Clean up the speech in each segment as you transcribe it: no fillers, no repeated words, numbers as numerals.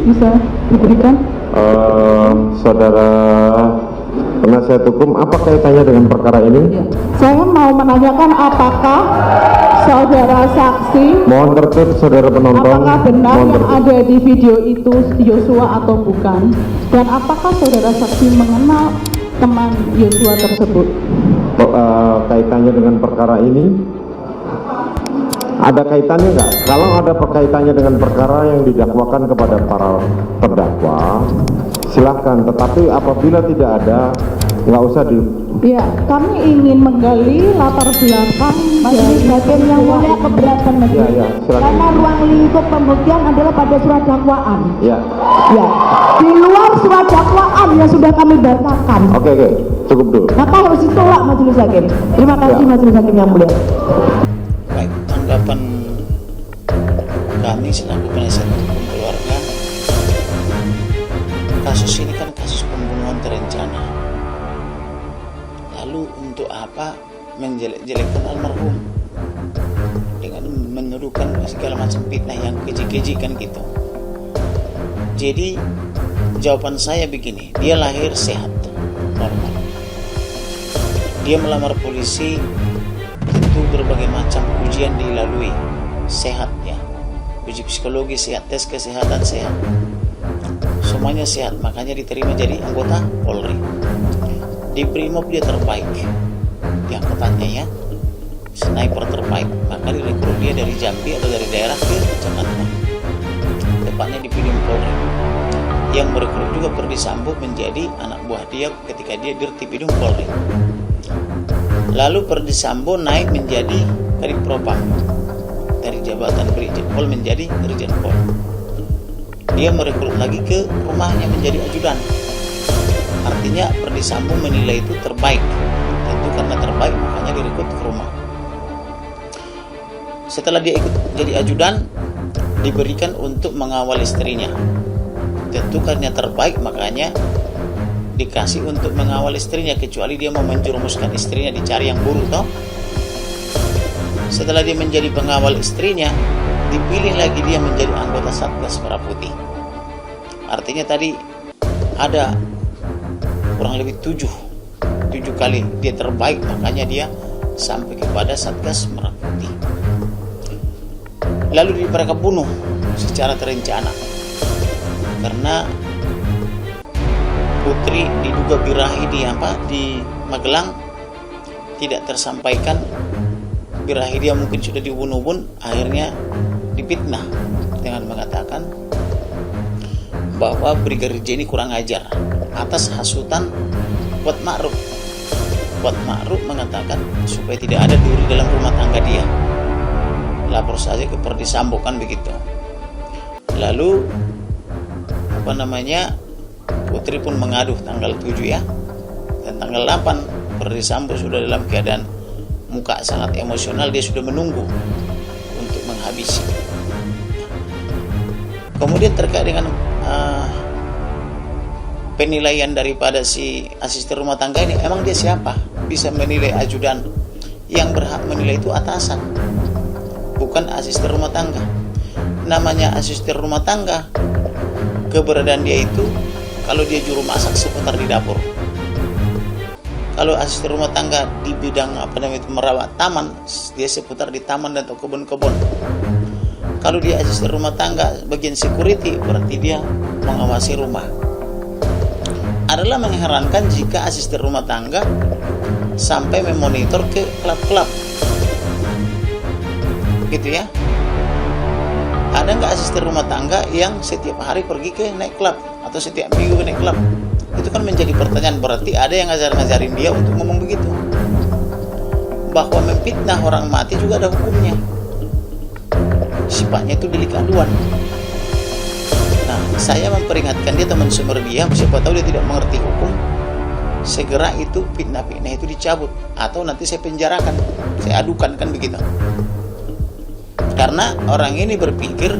bisa diberikan? Saudara penasihat hukum, apa kaitannya dengan perkara ini? Ya. Saya mau menanyakan apakah saudara saksi, Mohon tertib saudara penonton. apakah benar Mohon yang tertib. ada di video itu Yosua atau bukan? Dan apakah saudara saksi mengenal teman Yosua tersebut? Kaitannya dengan perkara ini? Ada kaitannya nggak? Kalau ada kaitannya dengan perkara yang didakwakan kepada para terdakwa, silahkan. Tetapi apabila tidak ada, nggak usah di. Ya, kami ingin menggali latar belakang Majelis Hakim yang mulia keberatan Ya, majelis. ya, silakan. Karena ruang lingkup pembuktian adalah pada surat dakwaan. Ya, Ya, di luar surat dakwaan yang sudah kami bacakan. oke, cukup dulu. Maka harus ditolak Majelis Hakim. Terima kasih Ya. Majelis Hakim yang mulia. Baik, tanggapan kami selaku penasihat hukum keluarga, kasus ini kan kasus pembunuhan terencana. Lalu untuk apa menjelek-jelekkan almarhum dengan menuduhkan segala macam fitnah yang keji-keji kan gitu. Jadi jawaban saya begini, dia lahir sehat, normal. Dia melamar polisi, tentu berbagai macam ujian dilalui, sehat ya, uji psikologi sehat, tes kesehatan sehat, semuanya sehat, makanya diterima jadi anggota Polri. Di Brimob dia terbaik, di angkatannya ya, sniper terbaik, maka direkrut dia dari Jambi atau dari daerah ke Jakarta, tepatnya di Pidim Polri. Yang merekrut juga Perdi Sambo menjadi anak buah dia ketika dia Dirtipidum Polri. Lalu Perdi Sambo naik menjadi Kadipropam, dari jabatan Brigjen Pol menjadi Irjen Pol. Dia merekrut lagi ke rumahnya menjadi ajudan. Artinya Perdi Sambo menilai itu terbaik. Tentu karena terbaik makanya direkrut ke rumah. Setelah dia ikut jadi ajudan, diberikan untuk mengawal istrinya. Tentu karena terbaik makanya dikasih untuk mengawal istrinya, kecuali dia mau menjerumuskan istrinya dicari yang buruk toh. Setelah dia menjadi pengawal istrinya, dipilih lagi dia menjadi anggota Satgas Merah Putih. Artinya tadi ada kurang lebih 7 kali dia terbaik, makanya dia sampai kepada Satgas Merah Putih. Lalu mereka bunuh secara terencana karena Putri diduga birahi di Magelang tidak tersampaikan. Birahi dia mungkin sudah dibunuh pun, akhirnya dipitnah dengan mengatakan bahwa Brigadir J ini kurang ajar atas hasutan Kuat Ma'ruf. Kuat Ma'ruf mengatakan supaya tidak ada duri dalam rumah tangga dia, lapor saja ke Perdi Sambo kan begitu. Lalu Putri pun mengaduh tanggal 7 ya, dan tanggal 8 Perdi Sambo sudah dalam keadaan muka sangat emosional, dia sudah menunggu untuk menghabisi. Kemudian terkait dengan penilaian daripada si asisten rumah tangga ini, emang dia siapa bisa menilai ajudan? Yang berhak menilai itu atasan, bukan asisten rumah tangga. Namanya asisten rumah tangga, keberadaan dia itu kalau dia juru masak seputar di dapur. Kalau asisten rumah tangga di bidang merawat taman, dia seputar di taman dan kebun-kebun. Kalau dia asisten rumah tangga bagian security, berarti dia mengawasi rumah. Adalah mengherankan jika asisten rumah tangga sampai memonitor ke klub-klub, gitu ya. Ada nggak asisten rumah tangga yang setiap hari pergi ke naik klub atau setiap minggu ke naik klub? Itu kan menjadi pertanyaan. Berarti ada yang ngajarin dia untuk ngomong begitu. Bahwa memfitnah orang mati juga ada hukumnya, sifatnya itu delik aduan. Nah, saya memperingatkan dia, teman sumber dia, siapa tahu dia tidak mengerti hukum, segera itu fitnah-fitnah itu dicabut, atau nanti saya penjarakan, saya adukan kan begitu. Karena orang ini berpikir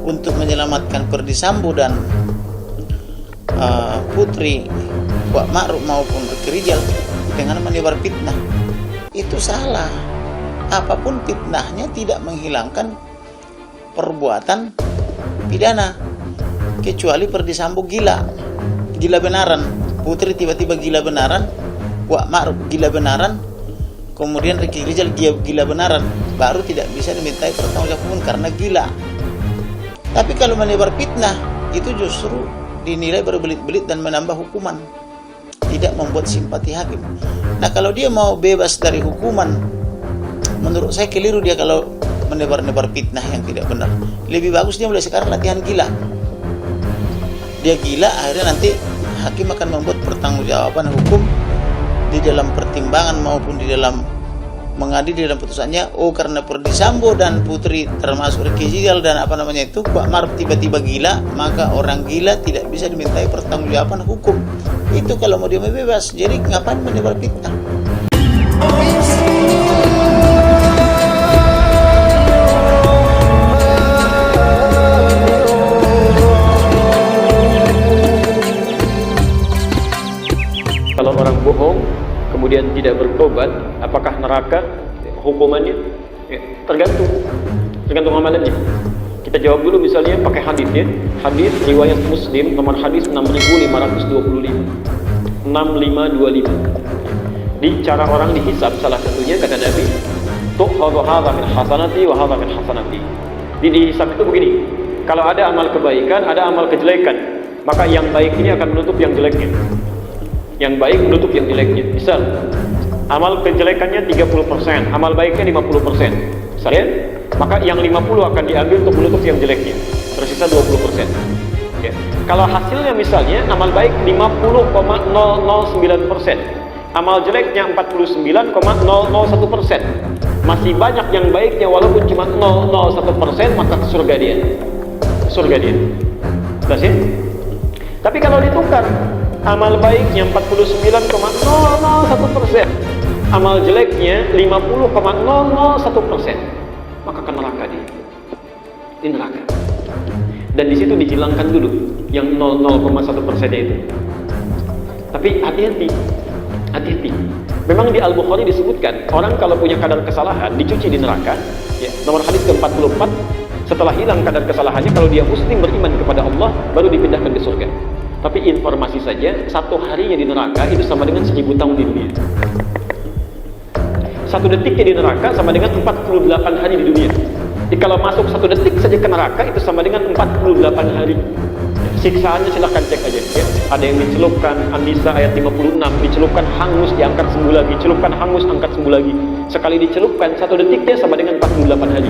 untuk menyelamatkan Perdi Sambo dan Putri Kuat Ma'ruf maupun Ricky Rijal dengan menebar fitnah. Itu salah. Apapun fitnahnya tidak menghilangkan perbuatan pidana. kecuali Ferdy Sambo gila benaran, Putri tiba-tiba gila benaran, Kuat Ma'ruf gila benaran, kemudian Ricky Rizal gila benaran, baru tidak bisa dimintai pertanggungjawaban karena gila. Tapi kalau menebar fitnah itu justru dinilai berbelit-belit dan menambah hukuman, tidak membuat simpati hakim. Nah, kalau dia mau bebas dari hukuman, menurut saya keliru dia kalau menebar-nebar fitnah yang tidak benar. Lebih bagus dia mulai sekarang latihan gila. Dia gila, akhirnya nanti hakim akan membuat pertanggungjawaban hukum di dalam pertimbangan maupun di dalam mengadili dalam putusannya. Oh, karena Ferdy Sambo dan Putri termasuk Ricky Rizal dan Kuat Ma'ruf tiba-tiba gila, maka orang gila tidak bisa dimintai pertanggungjawaban hukum. Itu kalau mau dia bebas. Jadi ngapain menebar fitnah? Kalau orang bohong kemudian tidak bertobat, apakah neraka hukumannya? Ya, tergantung amalannya. Kita jawab dulu misalnya pakai hadisnya. Hadis riwayat Muslim nomor hadis 6525. 6525. Di cara orang dihisab salah satunya kata Nabi, tukhadhu hadza min hasanati wa hadza min hasanati. Di dihisab itu begini. Kalau ada amal kebaikan, ada amal kejelekan, maka yang baik ini akan menutup yang jeleknya. Yang baik menutup yang jeleknya. Misal, amal kejelekannya 30%, amal baiknya 50%. Misalnya, maka yang 50 akan diambil untuk menutup yang jeleknya. Tersisa 20%. Ya. Kalau hasilnya misalnya amal baik 50,009%, amal jeleknya 49,001%. Masih banyak yang baiknya walaupun cuma 001%, maka ke surga dia. Surga dia. Jelas ya? Tapi kalau ditukar, amal baiknya 49,001%, amal jeleknya 50,001%, maka ke neraka dia. Di neraka. Dan di situ dihilangkan dulu yang 0,1%-nya itu. Tapi hati-hati. Memang di Al-Bukhari disebutkan orang kalau punya kadar kesalahan dicuci di neraka. Ya, nomor hadis ke-44, setelah hilang kadar kesalahannya, kalau dia muslim beriman kepada Allah, baru dipindahkan ke surga. Tapi informasi saja, satu harinya di neraka itu sama dengan 1000 tahun di dunia. Satu detiknya di neraka sama dengan 48 hari di dunia. Jadi kalau masuk satu detik saja ke neraka itu sama dengan 48 hari. Siksaannya silahkan cek aja ya. Ada yang dicelupkan, An-Nisa ayat 56, dicelupkan hangus, diangkat sembuh lagi, celupkan hangus, angkat sembuh lagi. Sekali dicelupkan satu detiknya sama dengan 48 hari.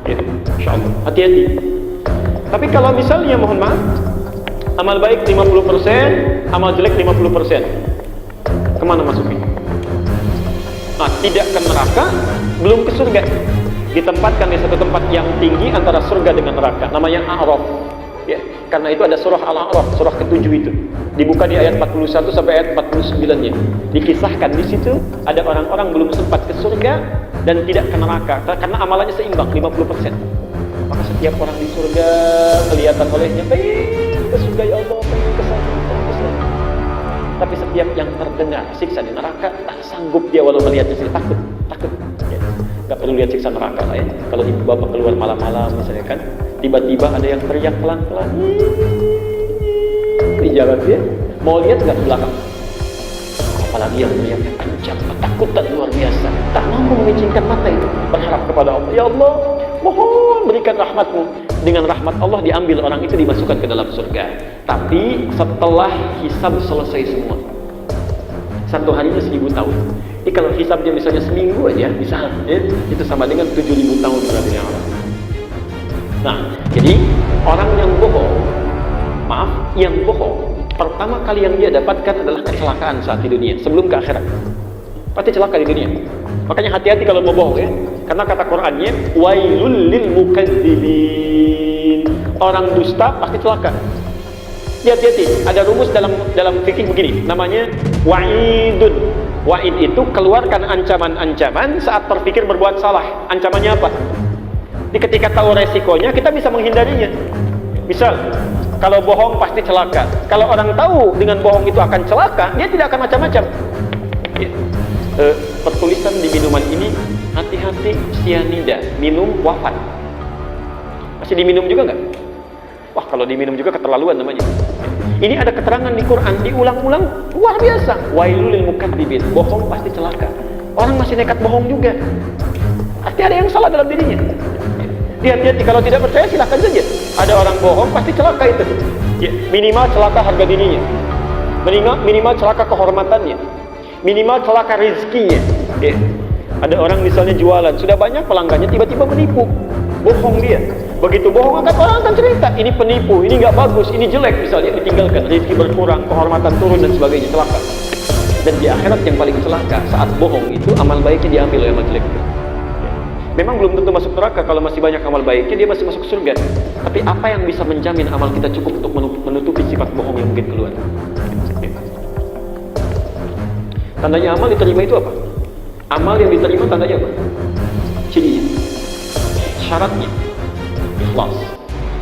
Ya, insyaallah. Hati-hati. Tapi kalau misalnya mohon maaf, amal baik 50%, amal jelek 50%, kemana masuknya? Nah, tidak ke neraka, belum ke surga. Ditempatkan di satu tempat yang tinggi antara surga dengan neraka, namanya A'raf. Ya, karena itu ada surah Al-A'raf, surah ke-7 itu. Dibuka di ayat 41 sampai ayat 49-nya. Dikisahkan di situ ada orang-orang belum sempat ke surga dan tidak ke neraka karena amalannya seimbang 50%. Maka setiap orang di surga kelihatan olehnya pengen ke surga, ya Allah, pengen ke sana. Tapi setiap yang terdengar siksa di neraka, tak sanggup dia walau melihatnya sendiri, takut. Ya. Gak perlu lihat siksa neraka lah ya. Kalau ibu bapak keluar malam-malam misalnya kan, tiba-tiba ada yang teriak pelan-pelan di jalan dia, mau lihat nggak ke belakang? Apalagi yang teriaknya kencang, ketakutan luar biasa, tak mampu memicingkan mata itu, berharap kepada Allah, ya Allah, mohon berikan rahmatmu. Dengan rahmat Allah diambil orang itu, dimasukkan ke dalam surga. Tapi setelah hisab selesai semua, satu harinya 1000 tahun. Jadi kalau hisabnya misalnya seminggu aja, misalnya itu sama dengan 7000 tahun berarti yang Allah. Nah, jadi orang yang bohong, pertama kali yang dia dapatkan adalah kecelakaan saat di dunia, sebelum ke akhirat. Pasti celaka di dunia. Makanya hati-hati kalau mau bohong ya. Karena kata Qur'annya, wailul lil mukadzibin. Orang dusta pasti celaka. Hati-hati, ada rumus dalam fikih begini, namanya wa'idun. Wa'id itu keluarkan ancaman-ancaman saat berpikir berbuat salah. Ancamannya apa? Jadi ketika tahu resikonya, kita bisa menghindarinya. Misal, kalau bohong pasti celaka. Kalau orang tahu dengan bohong itu akan celaka, dia tidak akan macam-macam. Ya. Pertulisan di minuman ini, hati-hati, cyanida, minum wafat. Masih diminum juga nggak? Wah, kalau diminum juga keterlaluan namanya. Ini ada keterangan di Quran, diulang-ulang, luar biasa. Wailul lil mukadzibin, bohong pasti celaka. Orang masih nekat bohong juga. Pasti ada yang salah dalam dirinya. Hati-hati, kalau tidak percaya silahkan saja. Ada orang bohong pasti celaka itu. Ya, minimal celaka harga dirinya. Minimal celaka kehormatannya. Minimal celaka rezekinya. Ya. Ada orang misalnya jualan, sudah banyak pelanggannya, tiba-tiba menipu. Bohong dia. Begitu bohong orang akan cerita, ini penipu, ini nggak bagus, ini jelek, misalnya ditinggalkan, rezeki berkurang, kehormatan turun dan sebagainya, celaka. Dan di akhirat yang paling celaka saat bohong itu amal baiknya diambil oleh amal jelek. Memang belum tentu masuk neraka kalau masih banyak amal baiknya, dia masih masuk surga. Tapi apa yang bisa menjamin amal kita cukup untuk menutupi sifat bohong yang mungkin keluar? Tandanya amal diterima itu apa? Amal yang diterima tandanya apa? Cirinya, syaratnya ikhlas.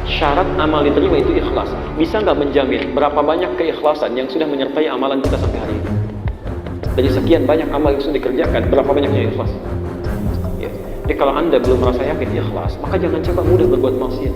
Syarat amal diterima itu ikhlas. Bisa nggak menjamin berapa banyak keikhlasan yang sudah menyertai amalan kita sampai hari ini? Dari sekian banyak amal yang sudah dikerjakan, berapa banyaknya ikhlas? Ya. Jadi kalau Anda belum merasa yakin ikhlas, maka jangan coba mudah berbuat maksiat.